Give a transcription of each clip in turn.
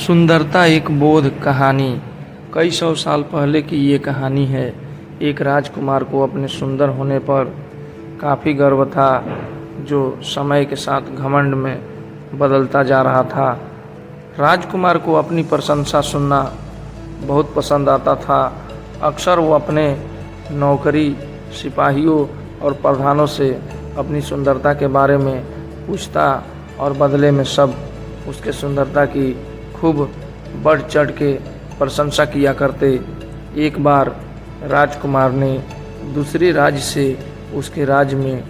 सुंदरता एक बोध कहानी। कई सौ साल पहले की ये कहानी है। एक राजकुमार को अपने सुंदर होने पर काफ़ी गर्व था, जो समय के साथ घमंड में बदलता जा रहा था। राजकुमार को अपनी प्रशंसा सुनना बहुत पसंद आता था। अक्सर वो अपने नौकरी, सिपाहियों और प्रधानों से अपनी सुंदरता के बारे में पूछता और बदले में सब उसके सुंदरता की खूब बढ़ चढ़ के प्रशंसा किया करते। एक बार राजकुमार ने दूसरे राज्य से उसके राज्य में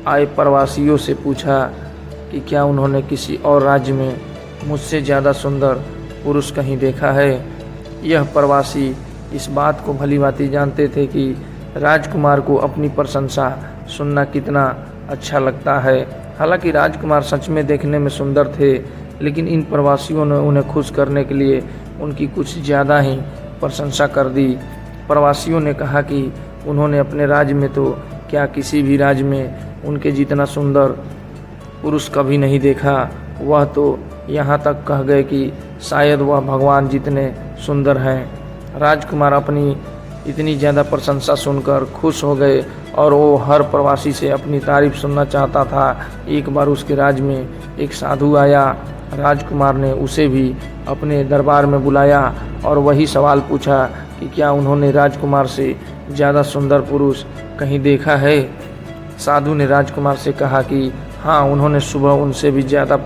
आए प्रवासियों से पूछा कि क्या उन्होंने किसी और राज्य में मुझसे ज़्यादा सुंदर पुरुष कहीं देखा है। यह प्रवासी इस बात को भलीभांति जानते थे कि राजकुमार को अपनी प्रशंसा सुनना कितना अच्छा लगता है। हालांकि राजकुमार सच में देखने में सुंदर थे, लेकिन इन प्रवासियों ने उन्हें खुश करने के लिए उनकी कुछ ज़्यादा ही प्रशंसा कर दी। प्रवासियों ने कहा कि उन्होंने अपने राज्य में तो क्या किसी भी राज्य में उनके जितना सुंदर पुरुष कभी नहीं देखा। वह तो यहाँ तक कह गए कि शायद वह भगवान जितने सुंदर हैं। राजकुमार अपनी इतनी ज़्यादा प्रशंसा सुनकर खुश हो गए और वो हर प्रवासी से अपनी तारीफ सुनना चाहता था। एक बार उसके राज्य में एक साधु आया। राजकुमार ने उसे भी अपने दरबार में बुलाया और वही सवाल पूछा कि क्या उन्होंने राजकुमार से ज़्यादा सुंदर पुरुष कहीं देखा है। साधु ने राजकुमार से कहा कि हाँ, उन्होंने सुबह उनसे भी ज़्यादा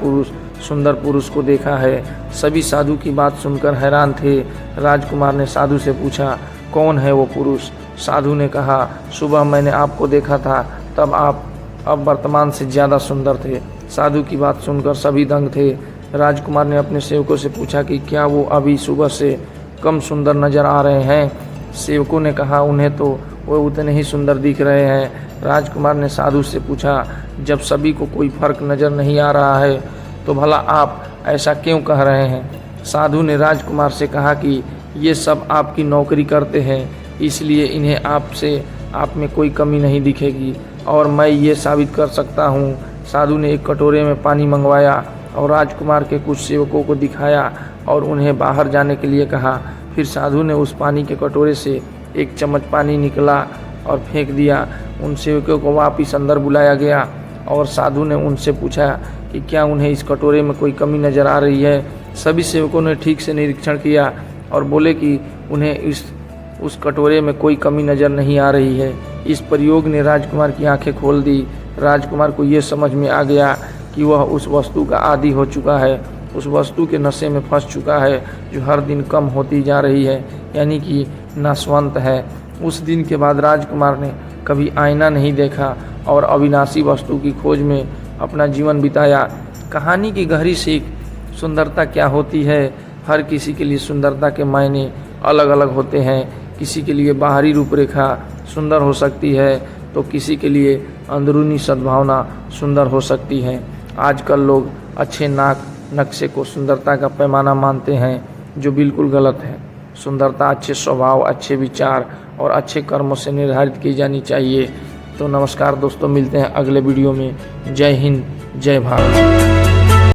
सुंदर पुरुष को देखा है। सभी साधु की बात सुनकर हैरान थे। राजकुमार ने साधु से पूछा, कौन है वो पुरुष। साधु ने कहा, सुबह मैंने आपको देखा था, तब आप अब वर्तमान से ज़्यादा सुंदर थे। साधु की बात सुनकर सभी दंग थे। राजकुमार ने अपने सेवकों से पूछा कि क्या वो अभी सुबह से कम सुंदर नजर आ रहे हैं। सेवकों ने कहा, उन्हें तो वो उतने ही सुंदर दिख रहे हैं। राजकुमार ने साधु से पूछा, जब सभी को कोई फर्क नज़र नहीं आ रहा है तो भला आप ऐसा क्यों कह रहे हैं। साधु ने राजकुमार से कहा कि ये सब आपकी नौकरी करते हैं, इसलिए इन्हें आप में कोई कमी नहीं दिखेगी और मैं ये साबित कर सकता हूँ। साधु ने एक कटोरे में पानी मंगवाया और राजकुमार के कुछ सेवकों को दिखाया और उन्हें बाहर जाने के लिए कहा। फिर साधु ने उस पानी के कटोरे से एक चम्मच पानी निकला और फेंक दिया। उन सेवकों को वापिस अंदर बुलाया गया और साधु ने उनसे पूछा कि क्या उन्हें इस कटोरे में कोई कमी नज़र आ रही है। सभी सेवकों ने ठीक से निरीक्षण किया और बोले कि उन्हें उस कटोरे में कोई कमी नज़र नहीं आ रही है। इस प्रयोग ने राजकुमार की आंखें खोल दी। राजकुमार को ये समझ में आ गया कि वह उस वस्तु का आदी हो चुका है, उस वस्तु के नशे में फंस चुका है जो हर दिन कम होती जा रही है, यानी कि नाशवंत है। उस दिन के बाद राजकुमार ने कभी आईना नहीं देखा और अविनाशी वस्तु की खोज में अपना जीवन बिताया। कहानी की गहरी सीख, सुंदरता क्या होती है। हर किसी के लिए सुंदरता के मायने अलग अलग होते हैं। किसी के लिए बाहरी रूपरेखा सुंदर हो सकती है तो किसी के लिए अंदरूनी सद्भावना सुंदर हो सकती है। आजकल लोग अच्छे नाक नक्शे को सुंदरता का पैमाना मानते हैं, जो बिल्कुल गलत है। सुंदरता अच्छे स्वभाव, अच्छे विचार और अच्छे कर्मों से निर्धारित की जानी चाहिए। तो नमस्कार दोस्तों, मिलते हैं अगले वीडियो में। जय हिंद, जय भारत।